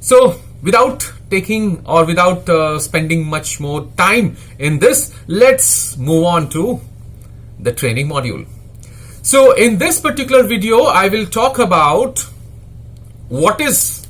So without taking or without spending much more time in this, let's move on to the training module. So in this particular video, I will talk about what is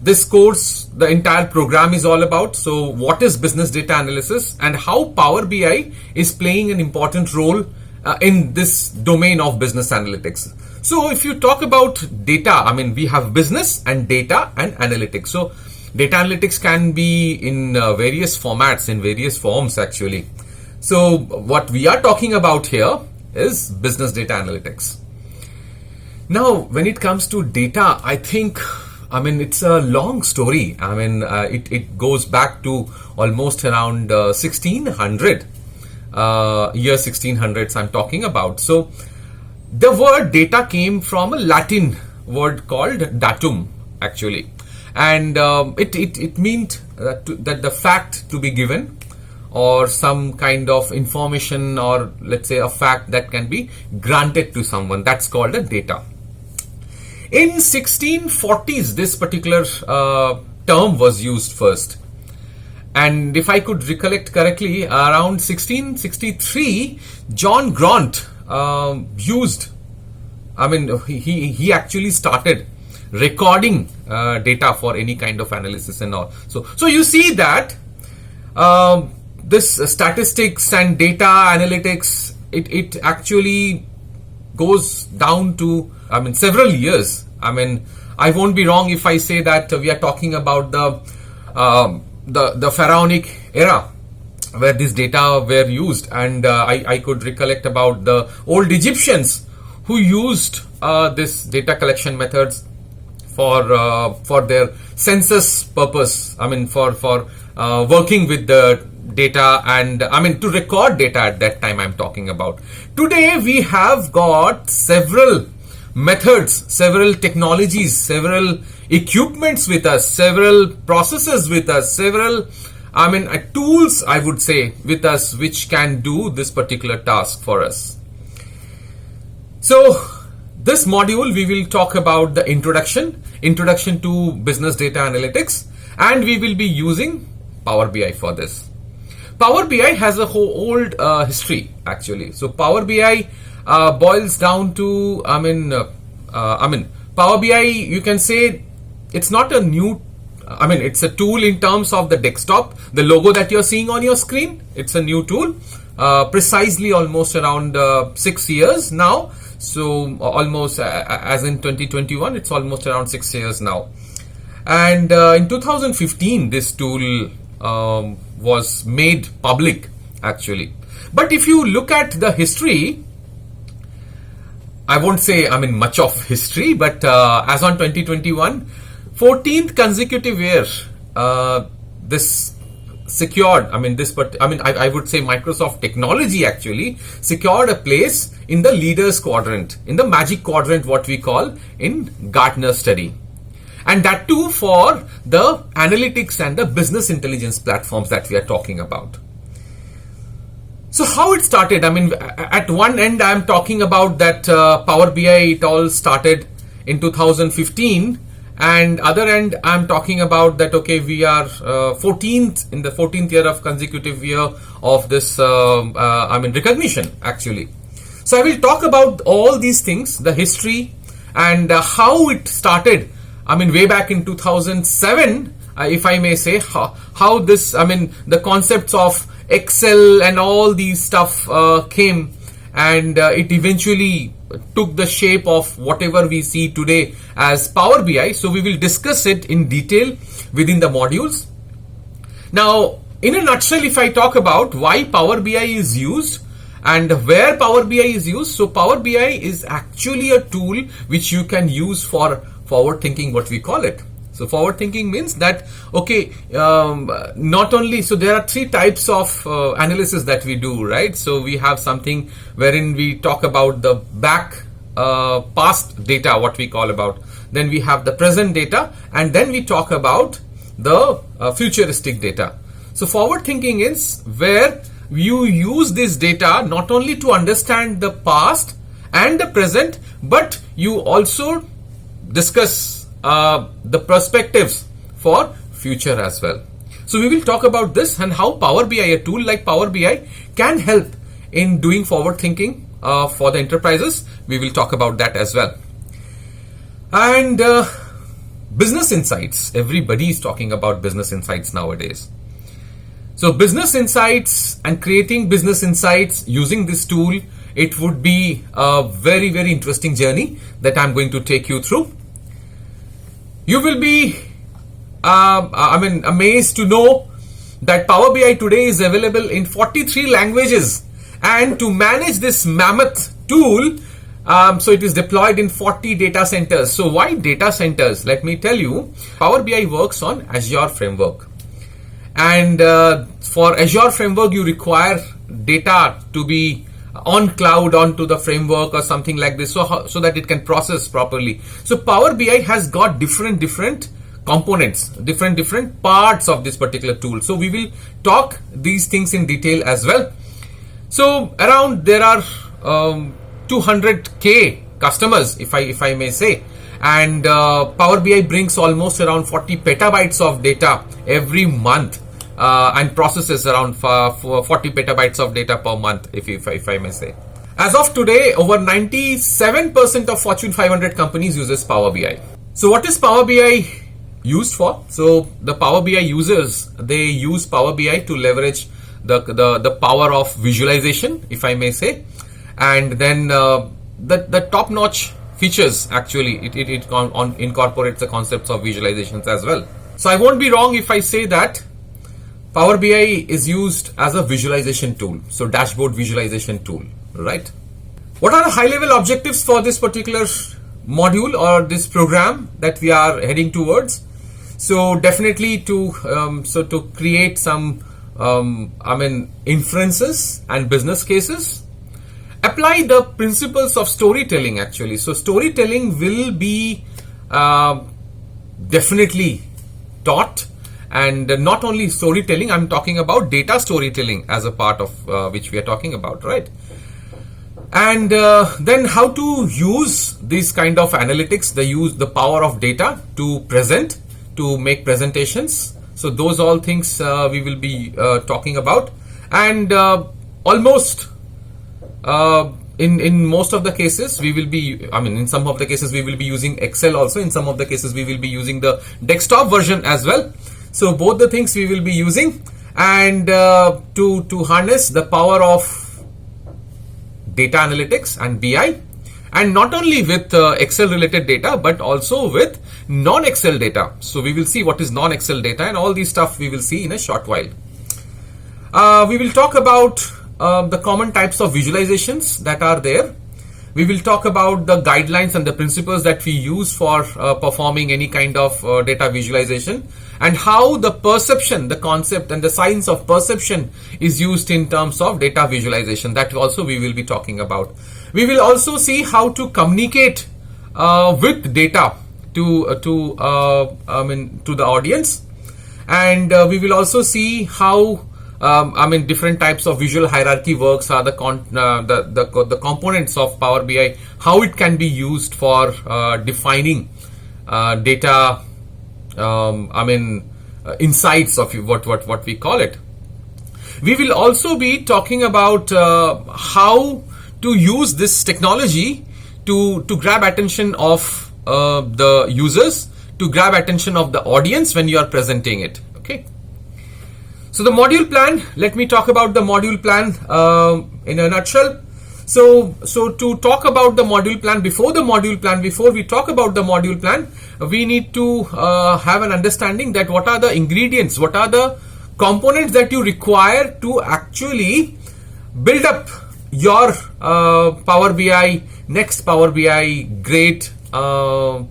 this course, the entire program is all about. So what is business data analysis and how Power BI is playing an important role in this domain of business analytics. So if you talk about data, I mean, we have business and data and analytics. So data analytics can be in various formats, in various forms actually. So what we are talking about here is business data analytics. Now, when it comes to data, I think, it's a long story. It goes back to almost around 1600, year 1600s I'm talking about. So the word data came from a Latin word called datum actually. And it meant that the fact to be given, or some kind of information, or let's say a fact that can be granted to someone, that's called a data. In 1640s, this particular term was used first. And if I could recollect correctly, around 1663, John Grant he actually started recording data for any kind of analysis and all. So you see that this statistics and data analytics, it actually goes down to several years. I won't be wrong if I say that we are talking about the pharaonic era where this data were used, and I could recollect about the old Egyptians who used this data collection methods for their census purpose. For working with the data and to record data at that time I'm talking about. Today we have got several methods, several technologies, several equipments with us, several processes with us, several tools I would say with us which can do this particular task for us. So this module we will talk about the introduction to business data analytics, and we will be using Power BI for this. Power BI has a whole old history actually. So Power BI boils down to Power BI, you can say it's not a new, it's a tool in terms of the desktop. The logo that you're seeing on your screen, it's a new tool, precisely almost around 6 years now. So almost as in 2021, it's almost around 6 years now. And in 2015, this tool was made public actually. But if you look at the history, I won't say much of history, but as on 2021, 14th consecutive year, this secured, I would say Microsoft technology actually secured a place in the leaders quadrant, in the magic quadrant, what we call in Gartner study. And that too for the analytics and the business intelligence platforms that we are talking about. So how it started? At one end, I'm talking about that Power BI, it all started in 2015. And other end, I'm talking about that, okay, we are in the 14th year of consecutive year of this, recognition actually. So I will talk about all these things, the history and how it started. Way back in 2007, if I may say, how this, the concepts of Excel and all these stuff came, and it eventually took the shape of whatever we see today as Power BI. So we will discuss it in detail within the modules. Now, in a nutshell, if I talk about why Power BI is used and where Power BI is used. So Power BI is actually a tool which you can use for forward thinking, what we call it. So forward thinking means that, okay, not only, so there are three types of analysis that we do, right? So we have something wherein we talk about the past data, what we call about. Then we have the present data, and then we talk about the futuristic data. So forward thinking is where you use this data not only to understand the past and the present, but you also discuss the perspectives for future as well. So we will talk about this and how Power BI, a tool like Power BI, can help in doing forward thinking for the enterprises. We will talk about that as well. And business insights. Everybody is talking about business insights nowadays. So business insights and creating business insights using this tool, it would be a very, very interesting journey that I'm going to take you through. You will be amazed to know that Power BI today is available in 43 languages, and to manage this mammoth tool, so it is deployed in 40 data centers. So why data centers? Let me tell you, Power BI works on Azure framework, and for Azure framework you require data to be on cloud onto the framework or something like this, so that it can process properly. So Power BI has got different components, different parts of this particular tool. So we will talk these things in detail as well. So around there are 200k customers, if I may say, and Power BI brings almost around 40 petabytes of data every month, and processes around 40 petabytes of data per month, if I may say. As of today, over 97% of Fortune 500 companies uses Power BI. So what is Power BI used for? So the Power BI users, they use Power BI to leverage the power of visualization, if I may say, and then the top-notch features. Actually, it incorporates the concepts of visualizations as well. So I won't be wrong if I say that Power BI is used as a visualization tool, so dashboard visualization tool, right? What are the high-level objectives for this particular module or this program that we are heading towards? So definitely to create some inferences and business cases. Apply the principles of storytelling actually. So storytelling will be definitely taught. And not only storytelling, I'm talking about data storytelling as a part of which we are talking about, right? And then how to use these kind of analytics, the power of data to make presentations. So those all things we will be talking about. And almost in most of the cases we will be, in some of the cases we will be using Excel also. In some of the cases we will be using the desktop version as well. So both the things we will be using, and to harness the power of data analytics and BI, and not only with Excel related data but also with non-Excel data. So we will see what is non-Excel data, and all these stuff we will see in a short while. We will talk about the common types of visualizations that are there. We will talk about the guidelines and the principles that we use for performing any kind of data visualization, and how the perception, the concept and the science of perception is used in terms of data visualization. That also we will be talking about. We will also see how to communicate with data to the audience, and we will also see how different types of visual hierarchy works are the components of Power BI, how it can be used for defining data insights of what we call it. We will also be talking about how to use this technology to grab attention of the users, to grab attention of the audience when you are presenting it. Okay. So the module plan, let me talk about the module plan in a nutshell. So to talk about the module plan, before we talk about the module plan, we need to have an understanding that what are the ingredients, what are the components that you require to actually build up your Power BI, next Power BI great, I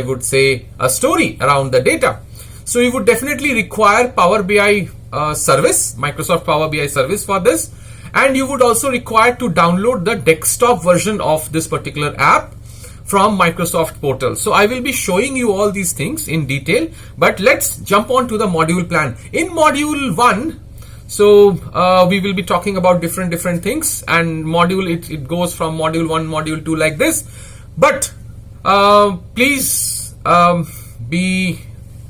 would say a story around the data. So you would definitely require Power BI service, Microsoft Power BI service for this. And you would also require to download the desktop version of this particular app from Microsoft portal. So I will be showing you all these things in detail, but let's jump on to the module plan. In module 1, so we will be talking about different things, and module it goes from module 1, module 2 like this. But please be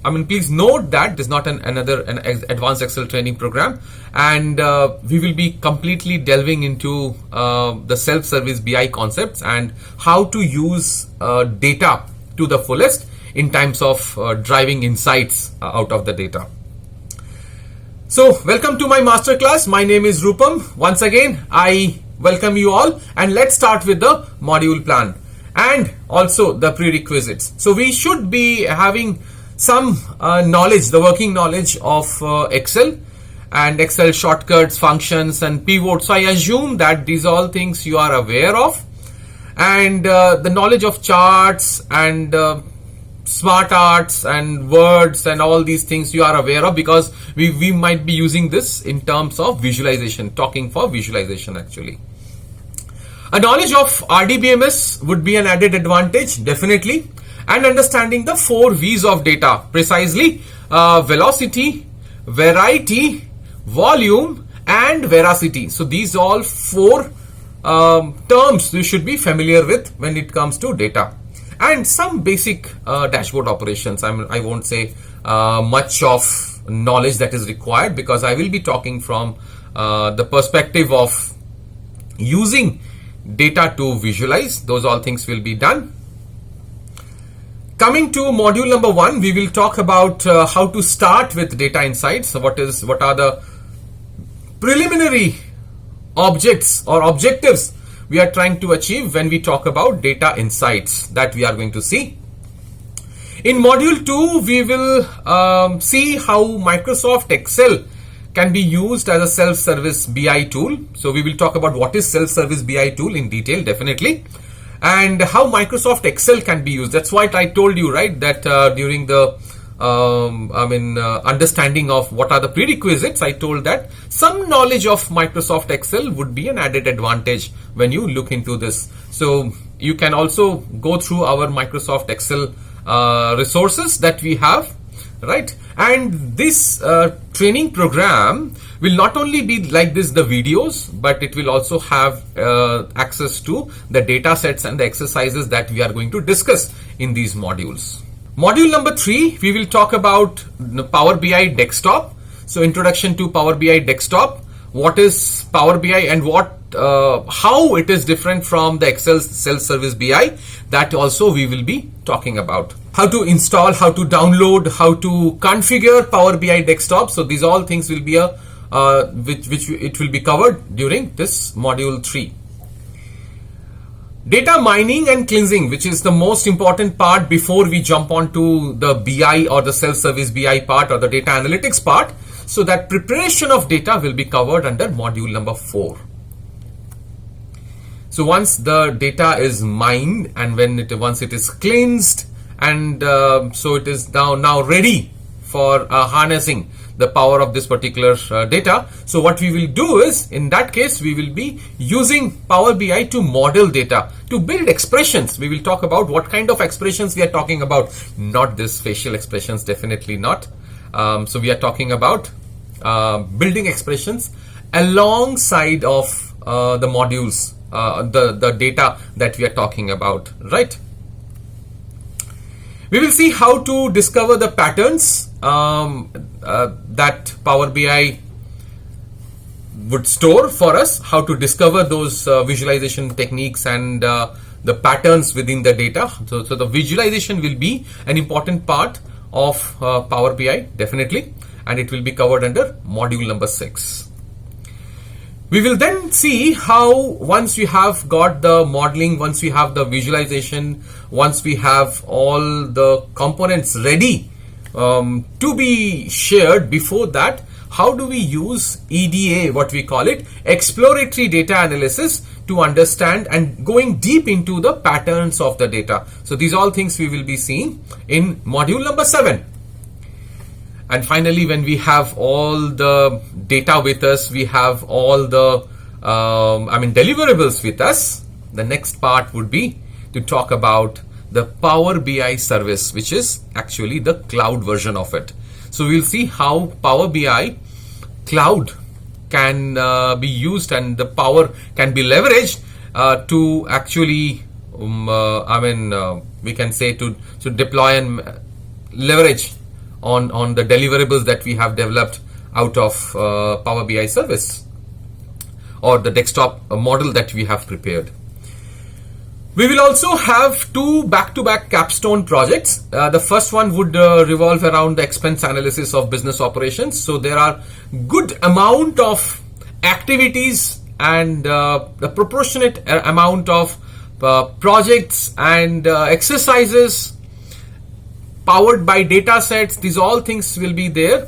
please note that it is not another advanced Excel training program, and we will be completely delving into the self-service BI concepts and how to use data to the fullest in terms of driving insights out of the data. So, welcome to my masterclass. My name is Rupam. Once again, I welcome you all, and let's start with the module plan and also the prerequisites. So, we should be having some knowledge, the working knowledge of Excel and Excel shortcuts, functions and pivots. So, I assume that these all things you are aware of, and the knowledge of charts and smart arts and words and all these things you are aware of, because we might be using this in terms of visualization, talking for visualization actually. A knowledge of RDBMS would be an added advantage, definitely, and understanding the 4 V's of data, precisely velocity, variety, volume and veracity. So these all 4 terms you should be familiar with when it comes to data. And some basic dashboard operations. I won't say much of knowledge that is required, because I will be talking from the perspective of using data to visualize. Those all things will be done. Coming to module number 1, we will talk about how to start with data insights. So what are the preliminary objects or objectives we are trying to achieve when we talk about data insights, that we are going to see. In module 2, we will see how Microsoft Excel can be used as a self-service BI tool. So we will talk about what is self-service BI tool in detail, definitely, and how Microsoft Excel can be used. That's why I told you, right, that during the understanding of what are the prerequisites, I told that some knowledge of Microsoft Excel would be an added advantage when you look into this. So you can also go through our Microsoft Excel resources that we have, right? And this training program will not only be like this, the videos, but it will also have access to the data sets and the exercises that we are going to discuss in these modules. Module number 3, we will talk about the Power BI Desktop. So introduction to Power BI Desktop. What is Power BI and how it is different from the Excel self-service BI, that also we will be talking about. How to install, how to download, how to configure Power BI Desktop. So these all things will be which it will be covered during this module 3. Data mining and cleansing, which is the most important part before we jump onto the BI or the self-service BI part or the data analytics part. So that preparation of data will be covered under module number 4. So once the data is mined and once it is cleansed, and so it is now ready for harnessing the power of this particular data. So what we will do is, in that case, we will be using Power BI to model data, to build expressions. We will talk about what kind of expressions we are talking about. Not this facial expressions, definitely not. So we are talking about building expressions alongside of the modules, the data that we are talking about, right? We will see how to discover the patterns that Power BI would store for us, how to discover those visualization techniques and the patterns within the data. So the visualization will be an important part of Power BI, definitely, and it will be covered under module number 6. We will then see how, once we have got the modeling, once we have the visualization, once we have all the components ready to be shared, before that, how do we use EDA, what we call it, exploratory data analysis, to understand and going deep into the patterns of the data. So these all things we will be seeing in module number 7. And finally, when we have all the data with us, we have all the deliverables with us, the next part would be to talk about the Power BI service, which is actually the cloud version of it. So we'll see how Power BI cloud can be used and the power can be leveraged to actually we can say to deploy and leverage on the deliverables that we have developed out of Power BI service or the desktop model that we have prepared. We will also have two back-to-back capstone projects. The first one would revolve around the expense analysis of business operations. So there are good amount of activities and the proportionate amount of projects and exercises powered by data sets. These all things will be there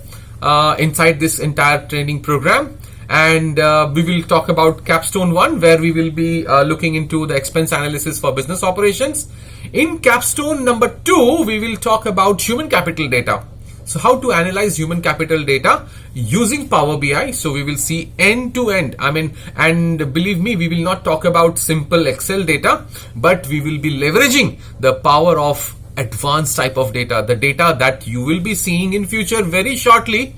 inside this entire training program. And we will talk about Capstone 1, where we will be looking into the expense analysis for business operations. In Capstone number 2, we will talk about human capital data. So how to analyze human capital data using Power BI. So we will see end to end. And believe me, we will not talk about simple Excel data, but we will be leveraging the power of advanced type of data, the data that you will be seeing in future very shortly,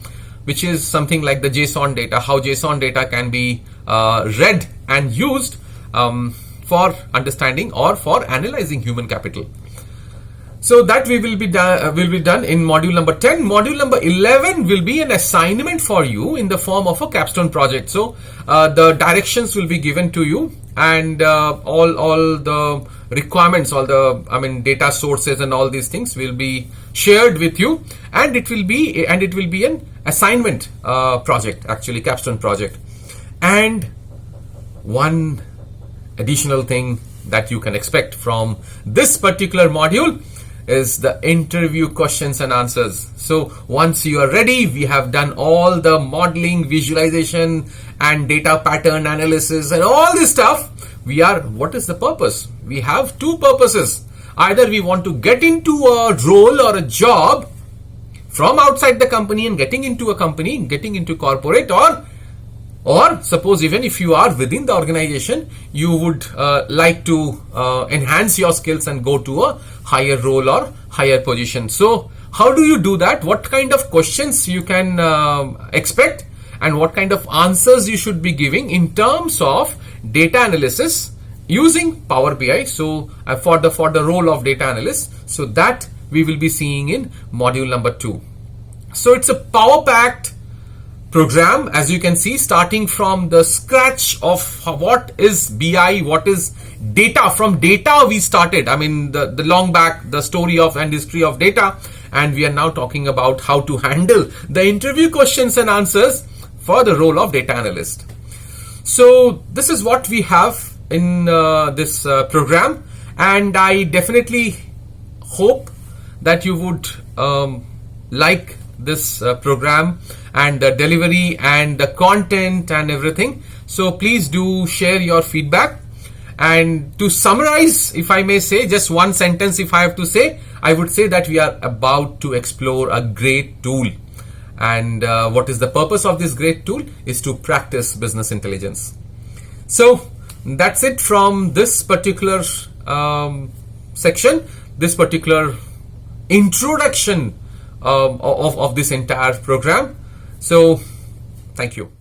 which is something like the JSON data, how JSON data can be read and used for understanding or for analyzing human capital. So that will be done in module number 10. Module number 11 will be an assignment for you in the form of a capstone project. So the directions will be given to you, and all the requirements, all the data sources and all these things will be shared with you, and it will be an assignment project, actually capstone project. And one additional thing that you can expect from this particular module is the interview questions and answers. So once you are ready, we have done all the modeling, visualization and data pattern analysis and all this stuff. What is the purpose? We have two purposes. Either we want to get into a role or a job from outside the company and getting into a company, getting into corporate, or suppose even if you are within the organization, you would like to enhance your skills and go to a higher role or higher position. So how do you do that? What kind of questions you can expect, and what kind of answers you should be giving in terms of data analysis using Power BI. So for the role of data analyst, so that we will be seeing in module number 2. So it's a power-packed program, as you can see, starting from the scratch of what is BI, what is data. From data we started, the long back, the story of and history of data, and we are now talking about how to handle the interview questions and answers for the role of data analyst. So this is what we have in this program, and I definitely hope that you would like this program and the delivery and the content and everything. So please do share your feedback. And to summarize, if I may say just one sentence, if I have to say, I would say that we are about to explore a great tool. And what is the purpose of this great tool is to practice business intelligence. So that's it from this particular section, this particular introduction of this entire program. So thank you.